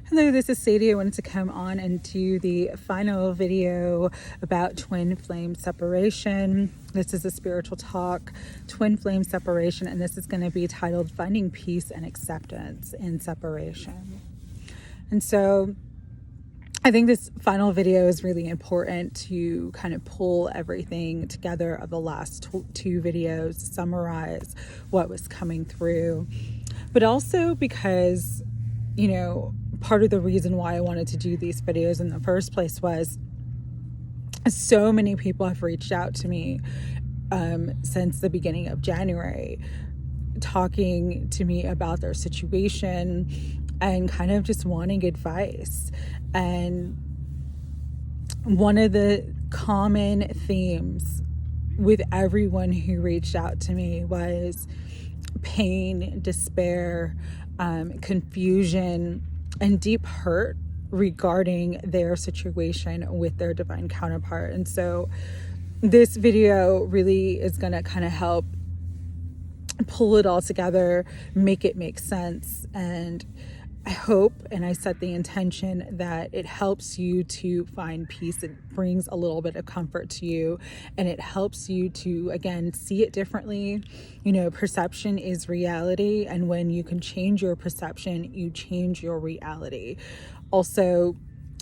Hello, this is Sadie. I wanted to come on and do the final video about twin flame separation. This is a spiritual talk, twin flame separation, and this is going to be titled Finding Peace and Acceptance in Separation. And so I think this final video is really important to kind of pull everything together of the last two videos, summarize what was coming through, but also because, part of the reason why I wanted to do these videos in the first place was so many people have reached out to me since the beginning of January, talking to me about their situation and kind of just wanting advice. And one of the common themes with everyone who reached out to me was pain, despair, confusion, and deep hurt regarding their situation with their divine counterpart. And so this video really is going to kind of help pull it all together, make it make sense. And I hope, and I set the intention that it helps you to find peace. It brings a little bit of comfort to you, and it helps you to, again, see it differently. Perception is reality, and when you can change your perception, you change your reality. Also,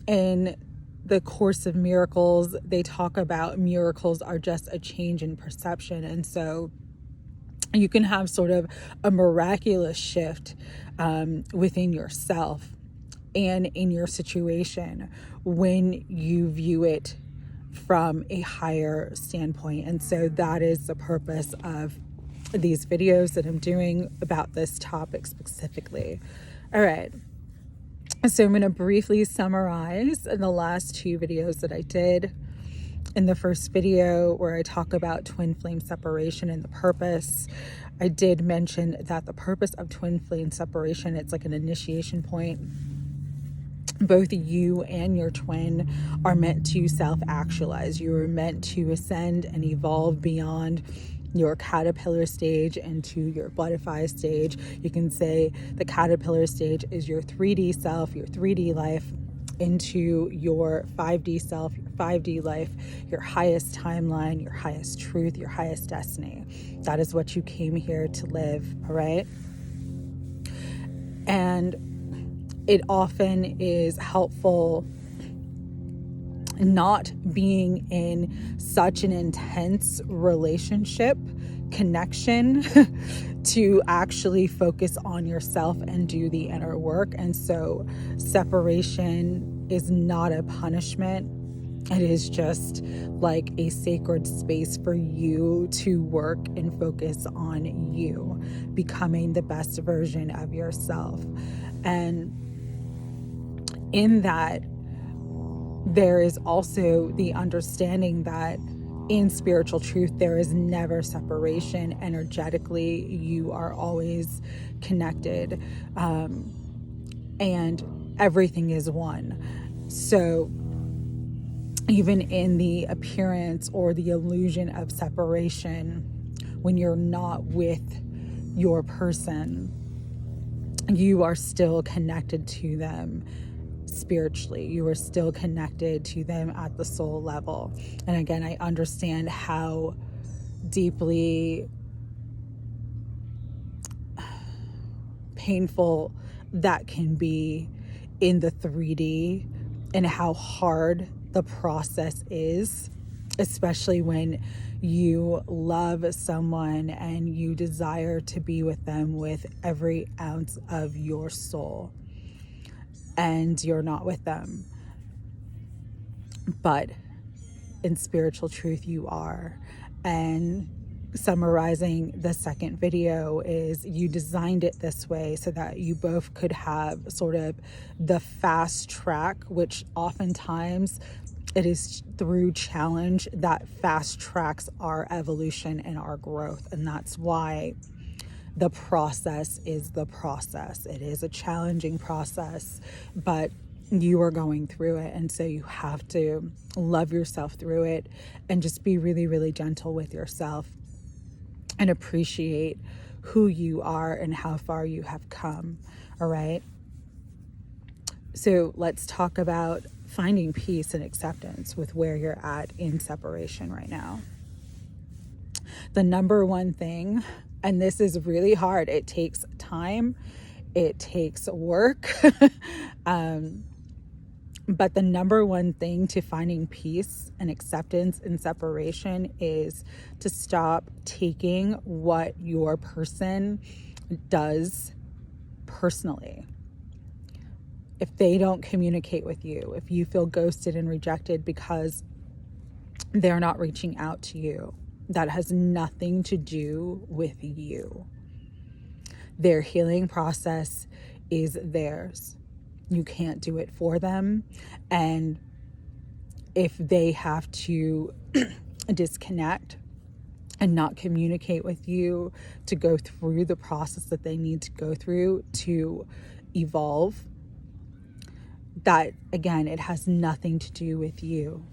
in the Course of Miracles, they talk about miracles are just a change in perception. And so you can have sort of a miraculous shift within yourself and in your situation when you view it from a higher standpoint. And so that is the purpose of these videos that I'm doing about this topic specifically. All right. So I'm going to briefly summarize the last two videos that I did. In the first video where I talk about twin flame separation and the purpose, I did mention that the purpose of twin flame separation, it's like an initiation point. Both you and your twin are meant to self-actualize. You are meant to ascend and evolve beyond your caterpillar stage into your butterfly stage. You can say the caterpillar stage is your 3D self, your 3D life, into your 5D self, your 5D life, your highest timeline, your highest truth, your highest destiny. That is what you came here to live, all right? And it often is helpful not being in such an intense relationship, connection, to actually focus on yourself and do the inner work. And so separation is not a punishment. It is just like a sacred space for you to work and focus on you, becoming the best version of yourself. And in that, there is also the understanding that in spiritual truth, there is never separation. Energetically, you are always connected, and everything is one. So even in the appearance or the illusion of separation, when you're not with your person, you are still connected to them spiritually. You are still connected to them at the soul level. And again, I understand how deeply painful that can be in the 3D and how hard the process is, especially when you love someone and you desire to be with them with every ounce of your soul, and you're not with them. But in spiritual truth, you are. And summarizing the second video is you designed it this way so that you both could have sort of the fast track, which oftentimes it is through challenge that fast tracks our evolution and our growth. And that's why the process is the process. It is a challenging process, but you are going through it. And so you have to love yourself through it and just be really, really gentle with yourself and appreciate who you are and how far you have come. All right. So let's talk about finding peace and acceptance with where you're at in separation right now. The number one thing, and this is really hard, it takes time, it takes work, but the number one thing to finding peace and acceptance in separation is to stop taking what your person does personally. If they don't communicate with you, if you feel ghosted and rejected because they're not reaching out to you, that has nothing to do with you. Their healing process is theirs. You can't do it for them. And if they have to disconnect and not communicate with you to go through the process that they need to go through to evolve, that, again, it has nothing to do with you.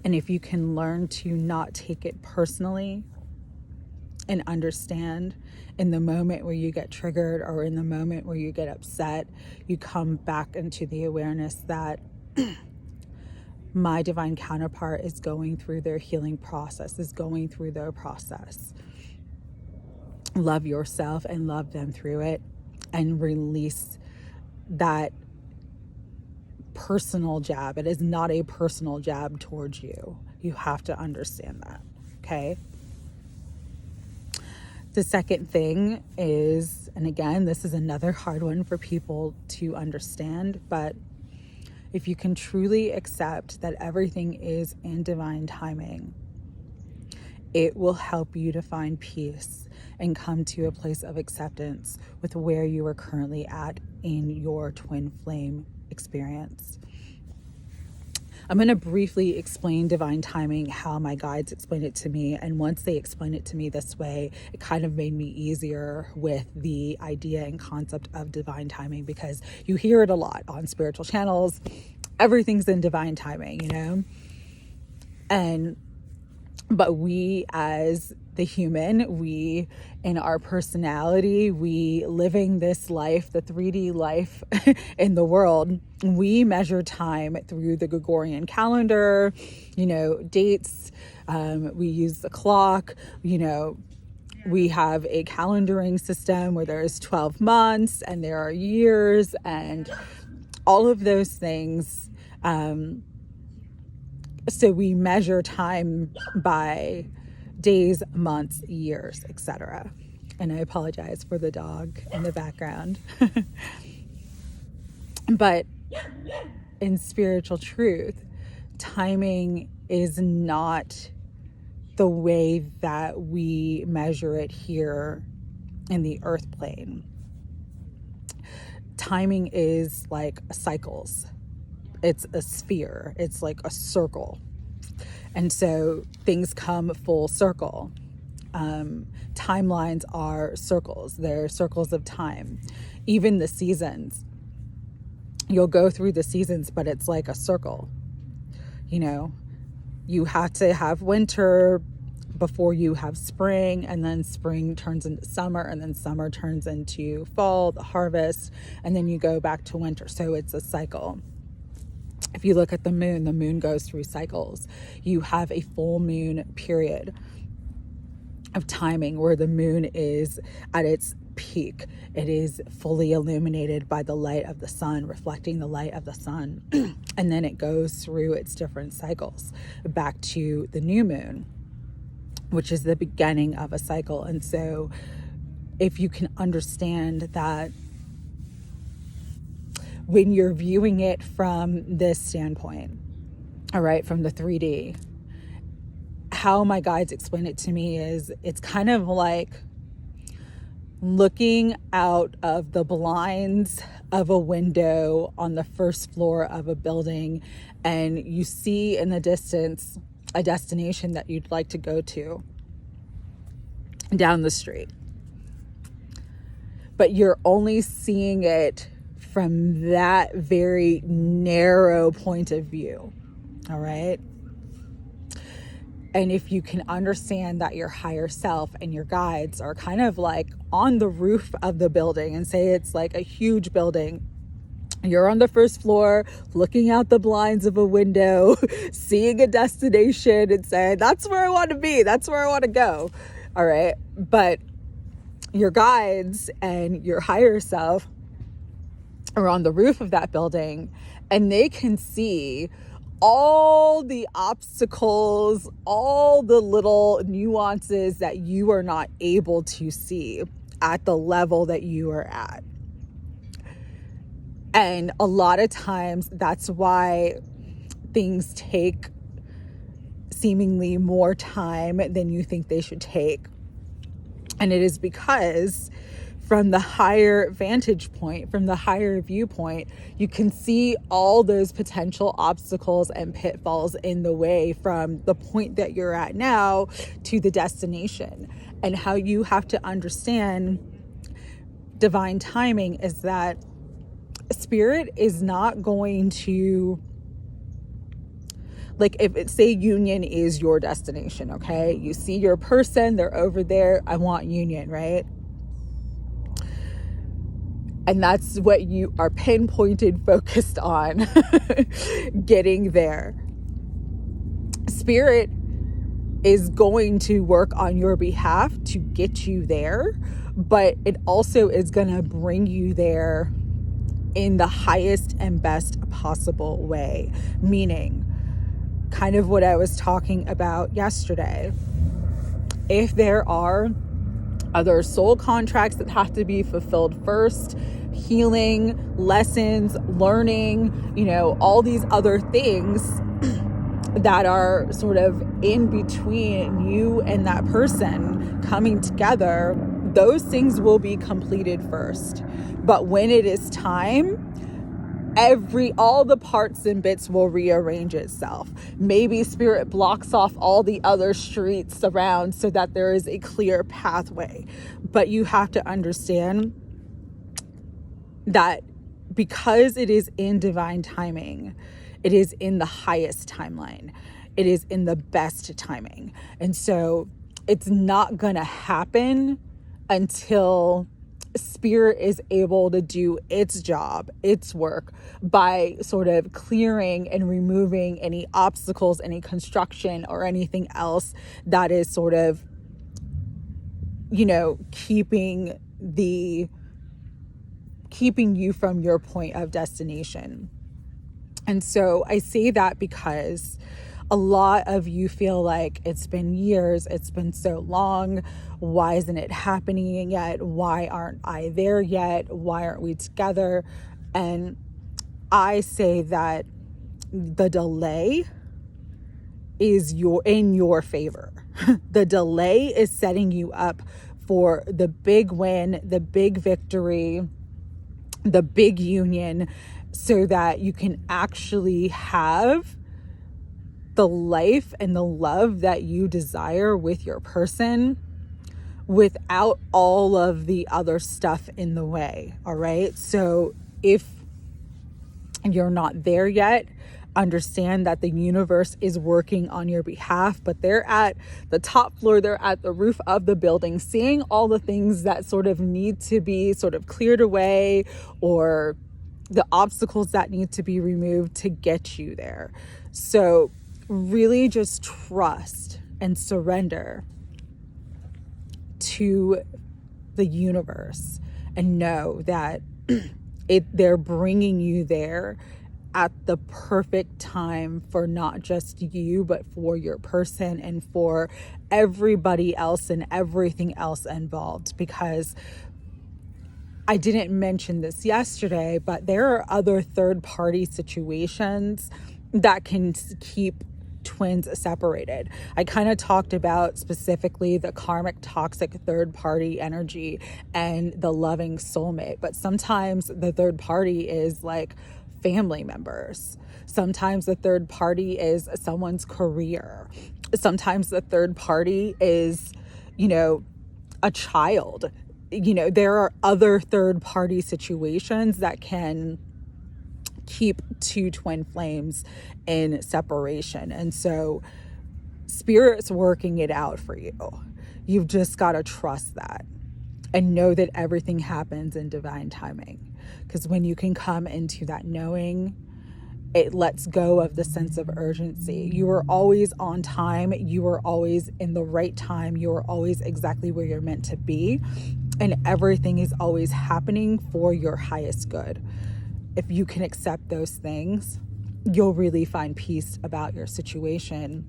And if you can learn to not take it personally and understand in the moment where you get triggered or in the moment where you get upset, you come back into the awareness that my divine counterpart is going through their healing process, is going through their process. Love yourself and love them through it, and release that personal jab. It is not a personal jab towards you. You have to understand that, okay? The second thing is, and again, this is another hard one for people to understand, but if you can truly accept that everything is in divine timing, it will help you to find peace and come to a place of acceptance with where you are currently at in your twin flame experience. I'm going to briefly explain divine timing, how my guides explained it to me. And once they explained it to me this way, it kind of made me easier with the idea and concept of divine timing, because you hear it a lot on spiritual channels. Everything's in divine timing, you know? But we as the human, we in our personality, we living this life, the 3D life in the world, we measure time through the Gregorian calendar, you know, dates, we use the clock, you know, we have a calendaring system where there's 12 months and there are years and all of those things. So we measure time by days, months, years, etc. And I apologize for the dog in the background. But in spiritual truth, timing is not the way that we measure it here in the earth plane. Timing is like cycles. It's a sphere. It's like a circle. And so things come full circle. Timelines are circles. They're circles of time. Even the seasons. You'll go through the seasons, but it's like a circle. You know, you have to have winter before you have spring, and then spring turns into summer, and then summer turns into fall, the harvest, and then you go back to winter. So it's a cycle. If you look at the moon goes through cycles. You have a full moon period of timing where the moon is at its peak. It is fully illuminated by the light of the sun, reflecting the light of the sun. And then it goes through its different cycles back to the new moon, which is the beginning of a cycle. And so if you can understand that when you're viewing it from this standpoint, all right, from the 3D, how my guides explain it to me is it's kind of like looking out of the blinds of a window on the first floor of a building, and you see in the distance a destination that you'd like to go to down the street. But you're only seeing it from that very narrow point of view, all right? And if you can understand that your higher self and your guides are kind of like on the roof of the building, and say it's like a huge building You're on the first floor, looking out the blinds of a window, seeing a destination and saying, that's where I want to be. That's where I want to go. All right. But your guides and your higher self are on the roof of that building, and they can see all the obstacles, all the little nuances that you are not able to see at the level that you are at. And a lot of times that's why things take seemingly more time than you think they should take. And it is because from the higher vantage point, from the higher viewpoint, you can see all those potential obstacles and pitfalls in the way from the point that you're at now to the destination. And how you have to understand divine timing is that Spirit is not going to, like, if it, say union is your destination, okay? You see your person, they're over there, I want union, right? And that's what you are pinpointed, focused on getting there. Spirit is going to work on your behalf to get you there, but it also is going to bring you there in the highest and best possible way. Meaning, kind of what I was talking about yesterday. If there are other soul contracts that have to be fulfilled first, healing, lessons, learning, all these other things that are sort of in between you and that person coming together, those things will be completed first. But when it is time, all the parts and bits will rearrange itself. Maybe Spirit blocks off all the other streets around so that there is a clear pathway. But you have to understand that because it is in divine timing, it is in the highest timeline. It is in the best timing. And so it's not going to happen until Spirit is able to do its job, its work, by sort of clearing and removing any obstacles, any construction or anything else that is sort of, keeping you from your point of destination. And so I say that because a lot of you feel like it's been years, it's been so long. Why isn't it happening yet? Why aren't I there yet? Why aren't we together? And I say that the delay is in your favor. The delay is setting you up for the big win, the big victory, the big union, so that you can actually have the life and the love that you desire with your person without all of the other stuff in the way. All right. So if you're not there yet, understand that the universe is working on your behalf, but they're at the top floor, they're at the roof of the building, seeing all the things that sort of need to be sort of cleared away, or the obstacles that need to be removed to get you there. So really just trust and surrender to the universe and know that they're bringing you there at the perfect time for not just you, but for your person and for everybody else and everything else involved. Because I didn't mention this yesterday, but there are other third-party situations that can keep twins separated. I kind of talked about specifically the karmic toxic third-party energy and the loving soulmate, but sometimes the third party is like family members. Sometimes the third party is someone's career. Sometimes the third party is, a child. There are other third party situations that can keep two twin flames in separation. And so Spirit's working it out for you. You've just got to trust that and know that everything happens in divine timing. Because when you can come into that knowing, it lets go of the sense of urgency. You are always on time. You are always in the right time. You are always exactly where you're meant to be. And everything is always happening for your highest good. If you can accept those things, you'll really find peace about your situation,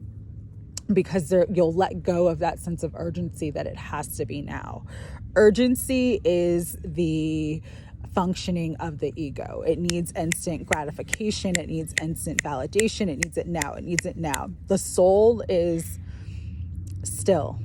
because you'll let go of that sense of urgency that it has to be now. Urgency is the functioning of the ego. It needs instant gratification. It needs instant validation. It needs it now. It needs it now. The soul is still,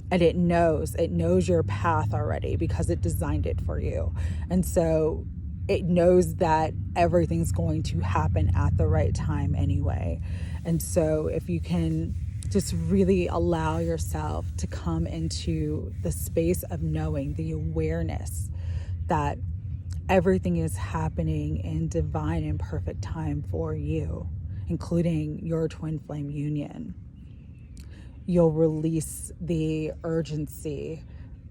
and it knows your path already, because it designed it for you. And so it knows that everything's going to happen at the right time anyway. And so if you can just really allow yourself to come into the space of knowing, the awareness that everything is happening in divine and perfect time for you, including your twin flame union, you'll release the urgency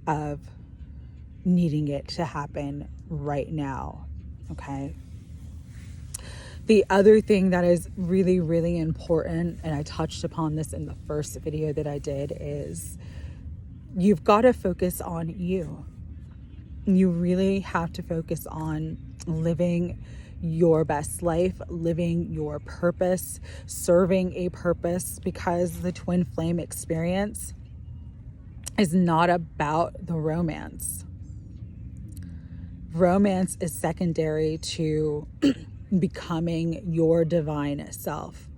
of needing it to happen right now. Okay. The other thing that is really, really important, and I touched upon this in the first video that I did, is you've got to focus on you. You really have to focus on living your best life, living your purpose, serving a purpose, because the twin flame experience is not about the romance. Romance is secondary to becoming your divine self.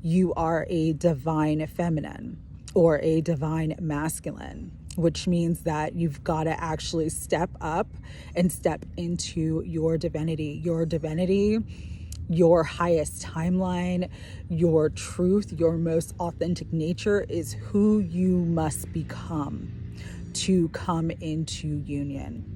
You are a divine feminine or a divine masculine, which means that you've got to actually step up and step into your divinity. Your divinity, your highest timeline, your truth, your most authentic nature is who you must become to come into union.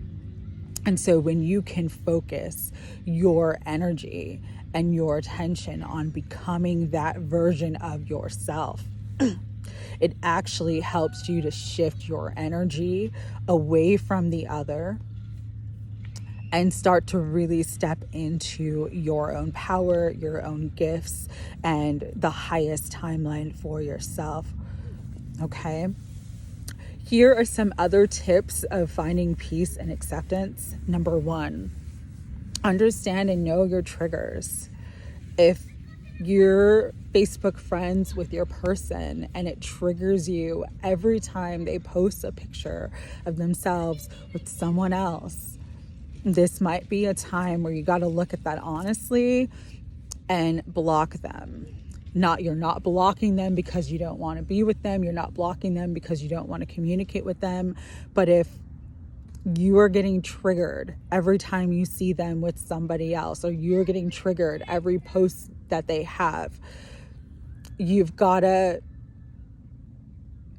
And so when you can focus your energy and your attention on becoming that version of yourself, it actually helps you to shift your energy away from the other and start to really step into your own power, your own gifts, and the highest timeline for yourself. Okay? Here are some other tips of finding peace and acceptance. Number 1, understand and know your triggers. If you're Facebook friends with your person and it triggers you every time they post a picture of themselves with someone else, this might be a time where you got to look at that honestly and block them. You're not blocking them because you don't want to be with them. You're not blocking them because you don't want to communicate with them. But if you are getting triggered every time you see them with somebody else, or you're getting triggered every post that they have, you've got to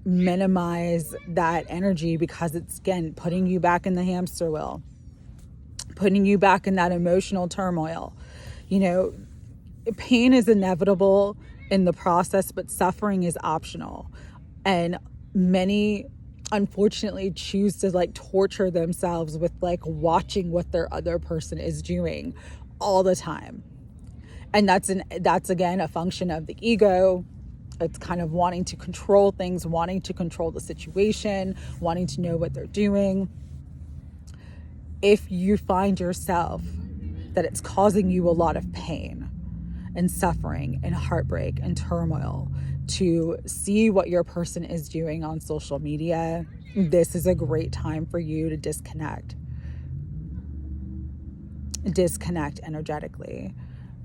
minimize that energy, because it's, again, putting you back in the hamster wheel, putting you back in that emotional turmoil. You know, pain is inevitable in the process, but suffering is optional. And many, unfortunately, choose to torture themselves with watching what their other person is doing all the time. And that's again a function of the ego. It's kind of wanting to control things, wanting to control the situation, wanting to know what they're doing. If you find yourself that it's causing you a lot of pain and suffering and heartbreak and turmoil to see what your person is doing on social media, this is a great time for you to disconnect energetically.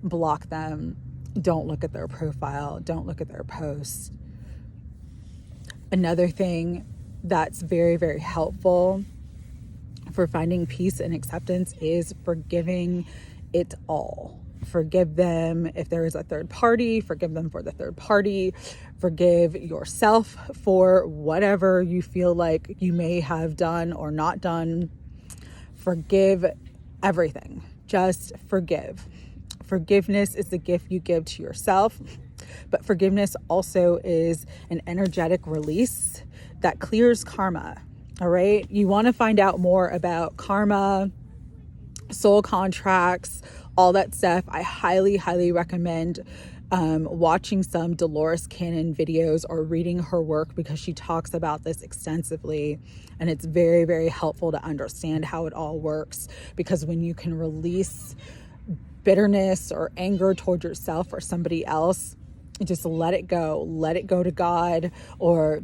Block them. Don't look at their profile. Don't look at their posts. Another thing that's very, very helpful for finding peace and acceptance is forgiving it all. Forgive them if there is a third party. Forgive them for the third party. Forgive yourself for whatever you feel like you may have done or not done. Forgive everything. Just forgive. Forgiveness is the gift you give to yourself, but forgiveness also is an energetic release that clears karma. All right. You want to find out more about karma, soul contracts, all that stuff. I highly, highly recommend watching some Dolores Cannon videos or reading her work, because she talks about this extensively, and it's very, very helpful to understand how it all works. Because when you can release bitterness or anger toward yourself or somebody else, just let it go to God, or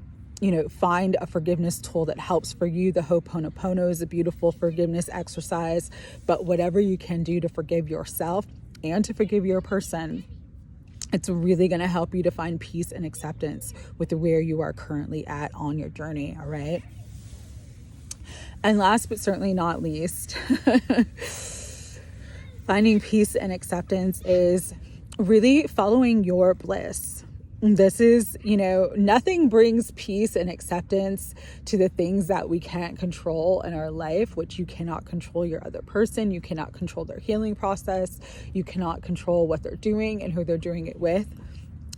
find a forgiveness tool that helps for you. The Ho'oponopono is a beautiful forgiveness exercise, but whatever you can do to forgive yourself and to forgive your person, it's really going to help you to find peace and acceptance with where you are currently at on your journey. All right. And last but certainly not least, finding peace and acceptance is really following your bliss. This is, nothing brings peace and acceptance to the things that we can't control in our life, which you cannot control your other person. You cannot control their healing process. You cannot control what they're doing and who they're doing it with.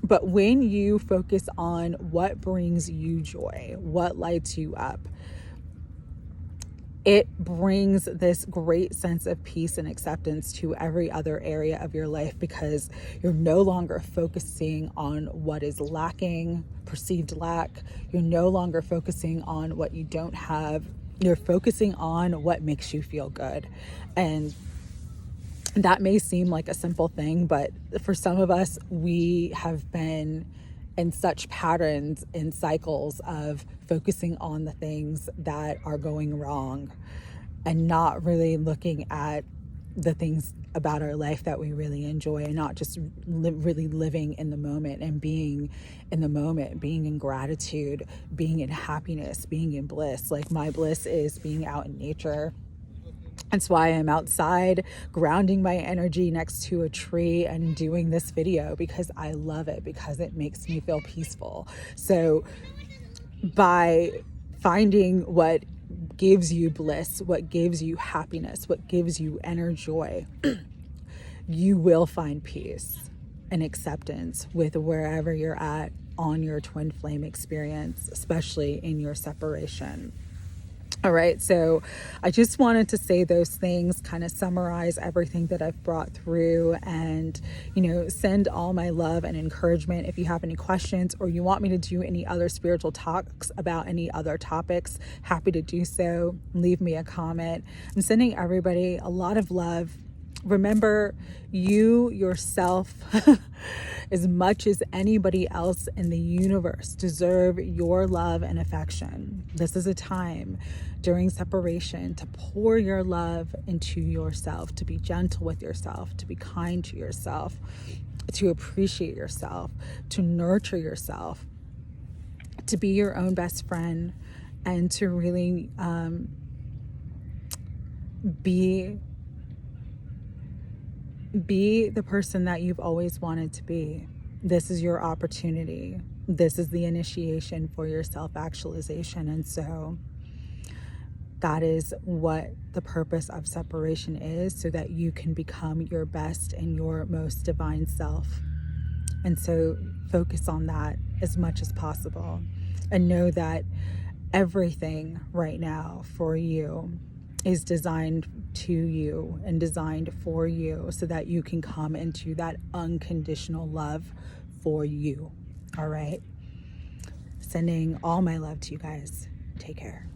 But when you focus on what brings you joy, what lights you up, it brings this great sense of peace and acceptance to every other area of your life, because you're no longer focusing on what is lacking, perceived lack. You're no longer focusing on what you don't have. You're focusing on what makes you feel good. And that may seem like a simple thing, but for some of us, we have been in such patterns and cycles of focusing on the things that are going wrong and not really looking at the things about our life that we really enjoy, and not just really living in the moment and being in the moment, being in gratitude, being in happiness, being in bliss. Like, my bliss is being out in nature. That's why I'm outside grounding my energy next to a tree and doing this video, because I love it, because it makes me feel peaceful. So by finding what gives you bliss, what gives you happiness, what gives you inner joy, you will find peace and acceptance with wherever you're at on your twin flame experience, especially in your separation. All right, so I just wanted to say those things, kind of summarize everything that I've brought through, and, send all my love and encouragement. If you have any questions, or you want me to do any other spiritual talks about any other topics, happy to do so. Leave me a comment. I'm sending everybody a lot of love. Remember, you yourself, as much as anybody else in the universe, deserve your love and affection. This is a time during separation to pour your love into yourself, to be gentle with yourself, to be kind to yourself, to appreciate yourself, to nurture yourself, to be your own best friend, and to really be the person that you've always wanted to be. This is your opportunity. This is the initiation for your self-actualization. And so that is what the purpose of separation is, so that you can become your best and your most divine self. And so focus on that as much as possible, and know that everything right now for you is designed to you and designed for you, so that you can come into that unconditional love for you. All right. Sending all my love to you guys. Take care.